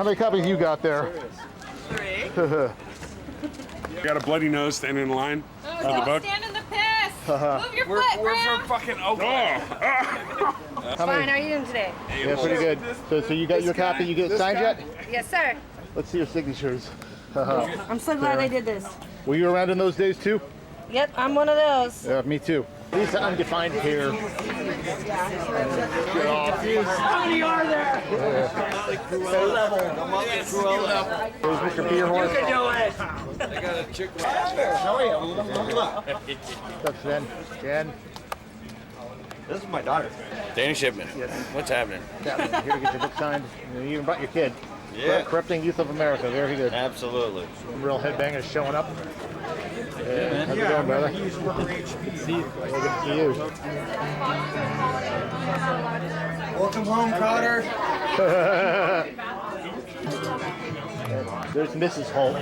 many copies you got there? 3. Got a bloody nose standing in line for the book. Stand in the piss. Move your foot, We're Graham. from fucking Oakland. Fine, how are you doing today? Yeah, pretty good. So you got your copy, you get it signed yet? Yes, sir. Let's see your signatures. I'm so glad I did this. Were you around in those days too? Yep, I'm one of those. Yeah, me too. These are undefined here. How many are there? There's Mr. Beerhorn. You can do it. I got a chick. What's up, Jen? This is my daughter. Danny Shipman. Yes. What's happening? Yeah, here to get your book signed. And you even brought your kid. Yeah. Corrupting Youth of America. Very good. Absolutely. Some real headbangers showing up. Yeah, how's it going, brother? Good to see you. Welcome home, Cotter. There's Mrs. Holt.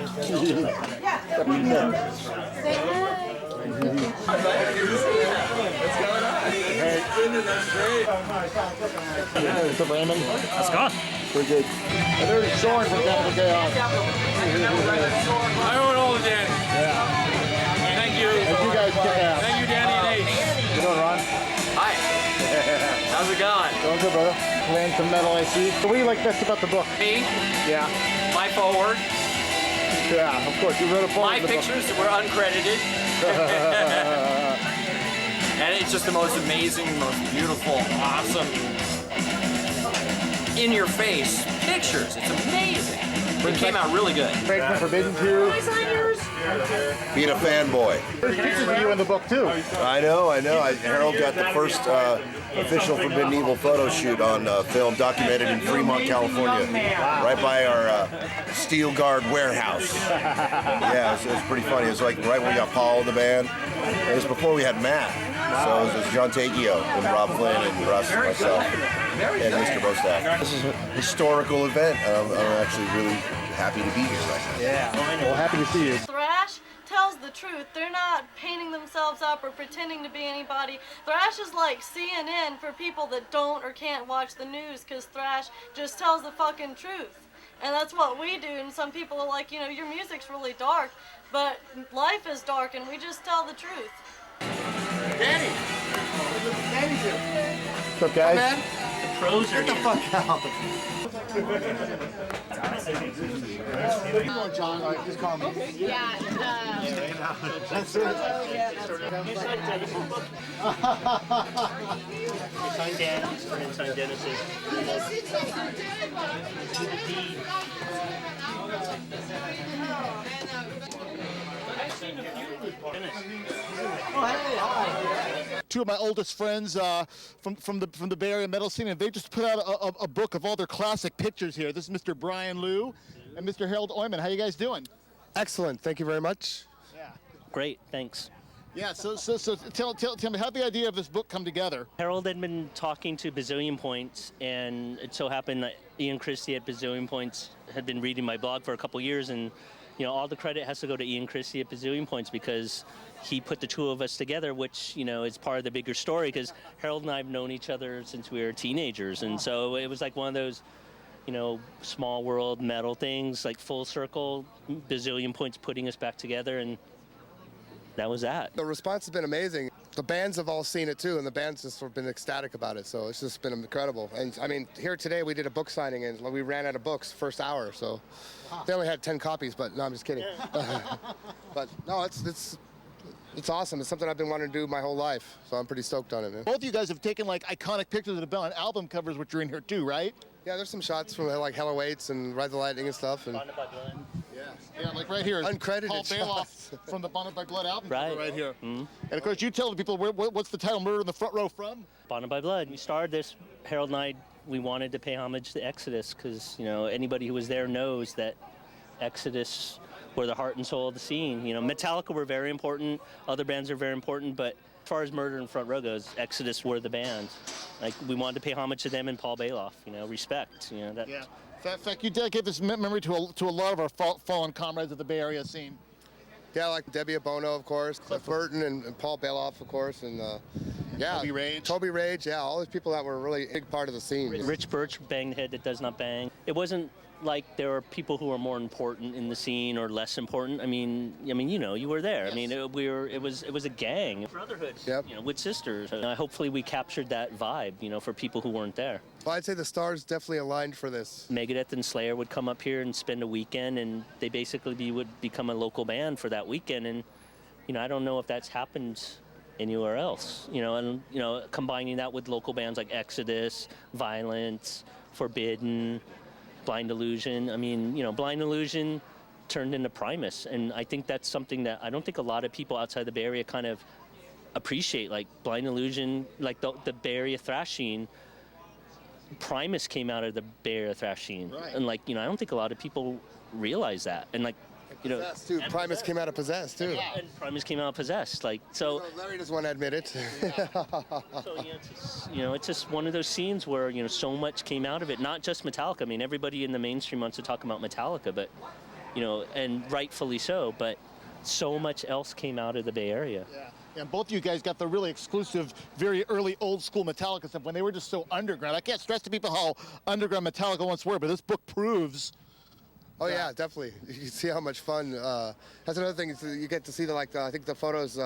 What's up, Raymond? How's it going? Pretty good. And there's Sean from Capital Chaos. I owe it all to Danny. Yeah. Thank you. And you guys kick ass. Thank you, Danny and Ace. You doing, Ron? Hi. How's it going? Doing good, brother. Playing some metal, I see. So what do you like best about the book? Me? Yeah. My forward. Yeah, of course. You wrote a book. My pictures were uncredited. And it's just the most amazing, most beautiful, awesome, in-your-face pictures. It's amazing. It came out really good. Break from Forbidden 2. Being a fanboy. There's pictures of you in the book, too. I know. Harold got the first official Forbidden Evil photo shoot on film, documented in Fremont, California, right by our Steel Guard warehouse. Yeah, it was pretty funny. It was like right when we got Paul in the band. It was before we had Matt. So it was John Takeo and Rob Flynn and Russ and myself and Mr. Bostak. This is a historical event. I'm actually really happy to be here right now. Yeah. Well, happy to see you. Thrash tells the truth. They're not painting themselves up or pretending to be anybody. Thrash is like CNN for people that don't or can't watch the news, because Thrash just tells the fucking truth. And that's what we do, and some people are like, you know, your music's really dark, but life is dark and we just tell the truth. Danny! Danny's here. What's up, guys? Man. The pros are Get the fuck out. Come on, John. All right, just call me. Yeah, That's it. Sign Dan, and sign Dennis's. Two of my oldest friends from the Bay Area metal scene, and they just put out a book of all their classic pictures here. This is Mr. Brian Lew and Mr. Harold Oyman. How you guys doing? Excellent. Thank you very much. Yeah. Great, thanks. Yeah. So tell me, how did the idea of this book come together? Harold had been talking to Bazillion Points, and it so happened that Ian Christie at Bazillion Points had been reading my blog for a couple years, and you know, all the credit has to go to Ian Christie at Bazillion Points because he put the two of us together, which, you know, is part of the bigger story, because Harold and I have known each other since we were teenagers, and so it was like one of those, you know, small world metal things, like full circle, Bazillion Points putting us back together, and that was that. The response has been amazing. The bands have all seen it too, and the bands just have been ecstatic about it, so it's just been incredible. And I mean, here today we did a book signing, and we ran out of books first hour, so they only had 10 copies, but no, I'm just kidding. But no, it's awesome. It's something I've been wanting to do my whole life, so I'm pretty stoked on it, man. Both of you guys have taken like iconic pictures that have been on album covers, which are in here too, right? Yeah, there's some shots from like Hell Awaits and Ride the Lightning and stuff. And Yeah, like right here. Uncredited Paul Bailoff shots. from the Bonded by Blood album Right. cover right here. Mm-hmm. And of course, you tell the people what's the title, Murder in the Front Row from? Bonded by Blood. We started this, Harold and I, we wanted to pay homage to Exodus because, you know, anybody who was there knows that Exodus were the heart and soul of the scene. You know, Metallica were very important, other bands are very important, but as far as Murder in Front Row goes, Exodus were the band. Like, we wanted to pay homage to them and Paul Bailoff, you know, respect, you know. That. Yeah. In fact, you dedicate this memory to a lot of our fallen comrades of the Bay Area scene. Yeah, like Debbie Abono, of course, Cliff Burton and Paul Bailoff, of course, and Yeah, Toby Rage. Toby Rage, yeah, all these people that were really a big part of the scene. Rich Birch banged Head That Does Not Bang. It wasn't like there were people who were more important in the scene or less important. I mean, you know, you were there. Yes. I mean, it was a gang, brotherhood, yep. You know, with sisters. Hopefully, we captured that vibe, you know, for people who weren't there. Well, I'd say the stars definitely aligned for this. Megadeth and Slayer would come up here and spend a weekend, and they basically would become a local band for that weekend. And you know, I don't know if that's happened anywhere else. You know, and you know, combining that with local bands like Exodus, Violence, Forbidden, Blind Illusion. I mean, you know, Blind Illusion turned into Primus, and I think that's something that I don't think a lot of people outside the Bay Area kind of appreciate. Like Blind Illusion, like the Bay Area thrash scene. Primus came out of the Bay Area thrash scene, right. And like, you know, I don't think a lot of people realize that. And like, you know, Possessed, too. Primus came out of Possessed too. Yeah, and Primus came out of Possessed. Like, so. Larry doesn't want to admit it. So it's just one of those scenes where, you know, so much came out of it. Not just Metallica. I mean, everybody in the mainstream wants to talk about Metallica, but, you know, and rightfully so. But so much else came out of the Bay Area. Yeah. And both of you guys got the really exclusive, very early old school Metallica stuff when they were just so underground. I can't stress to people how underground Metallica once were, but this book proves. Oh yeah, definitely. You can see how much fun. That's another thing. You get to see I think the photos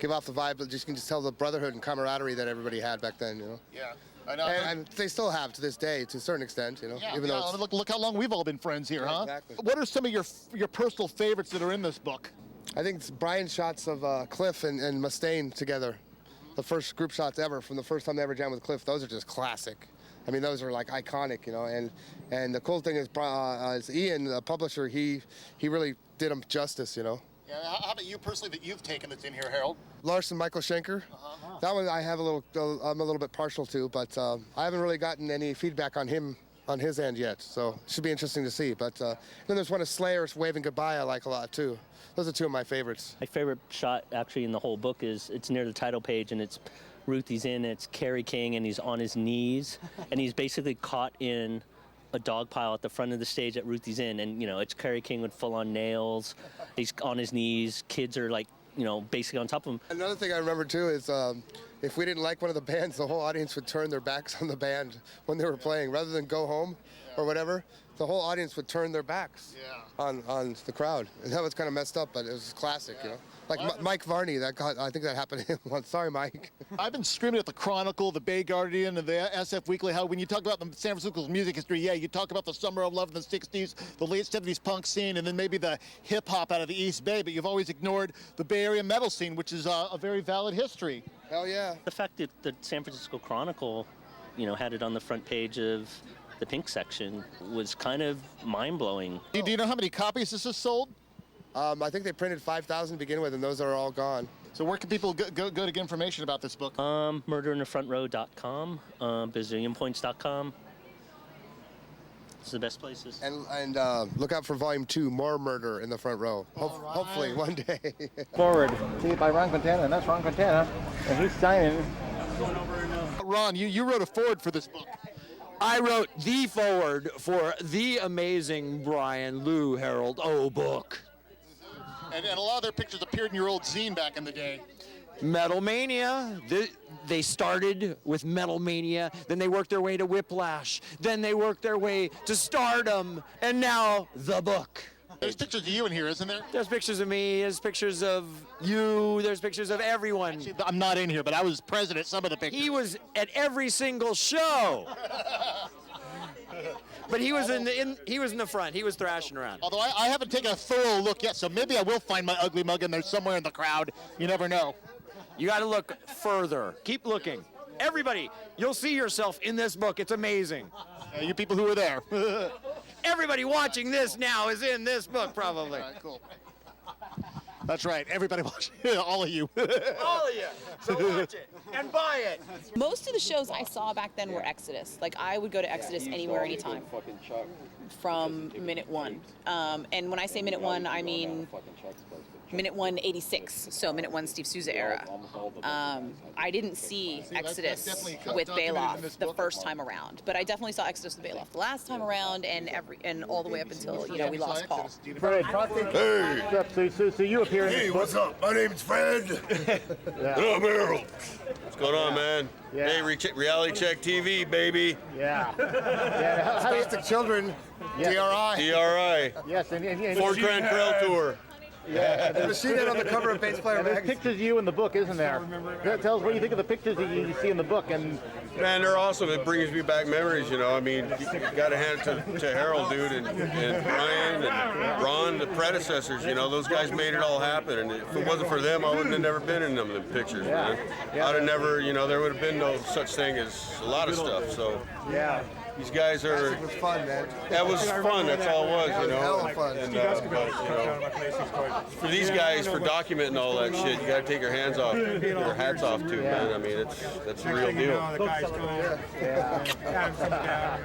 give off the vibe, but you can just tell the brotherhood and camaraderie that everybody had back then. You know. Yeah. I know. And they still have to this day, to a certain extent. You know. Yeah. Even though look how long we've all been friends here, huh? Exactly. What are some of your personal favorites that are in this book? I think it's Brian's shots of Cliff and Mustaine together. The first group shots ever from the first time they ever jammed with Cliff. Those are just classic. I mean, those are like iconic, you know. And the cool thing is Ian, the publisher, he really did them justice, you know. Yeah. How about you personally that you've taken that's in here, Harold? Lars and Michael Schenker. That one I have I'm a little bit partial to, but I haven't really gotten any feedback on him on his end yet, so it should be interesting to see. But then there's one of Slayer's Waving Goodbye I like a lot too. Those are two of my favorites. My favorite shot actually in the whole book is it's near the title page, and it's Ruthie's in, it's Kerry King, and he's on his knees, and he's basically caught in a dog pile at the front of the stage at Ruthie's Inn, and you know, it's Kerry King with full-on nails. He's on his knees. Kids are like, you know, basically on top of him. Another thing I remember too is if we didn't like one of the bands, the whole audience would turn their backs on the band when they were playing, rather than go home or whatever. The whole audience would turn their backs on the crowd, and that was kind of messed up, but it was classic, you know. Like Mike Varney, I think that happened to him once. Sorry, Mike. I've been screaming at the Chronicle, the Bay Guardian, and the SF Weekly how when you talk about the San Francisco's music history, yeah, you talk about the summer of love in the 60s, the late 70s punk scene, and then maybe the hip-hop out of the East Bay, but you've always ignored the Bay Area metal scene, which is a very valid history. Hell yeah. The fact that the San Francisco Chronicle, you know, had it on the front page of the Pink section was kind of mind-blowing. Do you know how many copies this has sold? I think they printed 5,000 to begin with, and those are all gone. So where can people go to get information about this book? Murderinthefrontrow.com, bazillionpoints.com. It's the best places. And look out for Volume 2, more Murder in the Front Row. Hopefully one day. Forward. See it by Ron Quintana, and that's Ron Quintana, and he's signing. Ron, you wrote a foreword for this book. I wrote the foreword for the amazing Brian Lew Harald O book. And a lot of their pictures appeared in your old zine back in the day. Metal Mania. They started with Metal Mania, then they worked their way to Whiplash, then they worked their way to Stardom, and now the book. There's pictures of you in here, isn't there? There's pictures of me, there's pictures of you, there's pictures of everyone. Actually, I'm not in here, but I was present at some of the pictures. He was at every single show. But he was in the front. He was thrashing around. Although I haven't taken a thorough look yet, so maybe I will find my ugly mug in there somewhere in the crowd. You never know. You got to look further. Keep looking. Everybody, you'll see yourself in this book. It's amazing. You people who were there. Everybody watching this now is in this book, probably. All right, cool. That's right. Everybody watching. All of you. All of you. So watch it and buy it. Most of the shows I saw back then were Exodus. Like, I would go to Exodus anywhere, anytime. From minute one. And when I say minute one, I mean Minute 1 86, so Minute 1 Steve Souza era. I didn't see Exodus with Bailoff the first time around, but I definitely saw Exodus with Bailoff the last time around, and all the way up until we lost Paul. Fred, talk to Hey. So you appear in Hey, this book. what's up? My name's Fred. Yeah. And I'm Harold. What's going on, man? Yeah. Hey, Reality Check TV, baby. Yeah. Yeah. How do you, Spastic Children, Yeah. D.R.I. D.R.I. yes, and Ford Grand Trail Tour. yeah, The machine head on the cover of Bass Player and there's magazine. pictures of you in the book, isn't there? Tell us what you think of the pictures that you see in the book. And Man, they're awesome. It brings me back memories, you know. I mean, you got to hand it to Harold, dude, and Brian and Ron, the predecessors, you know. Those guys made it all happen. And if it wasn't for them, I wouldn't have never been in them pictures, man. I'd have never, you know, there would have been no such thing as a lot of stuff. So, Yeah. these guys are... It was fun, man. That was fun. That's all it was, you know. Hell of fun. And, but, you know, for these guys, for documenting all that shit, you got to take your hats off too, man. I mean, that's the real deal. yeah.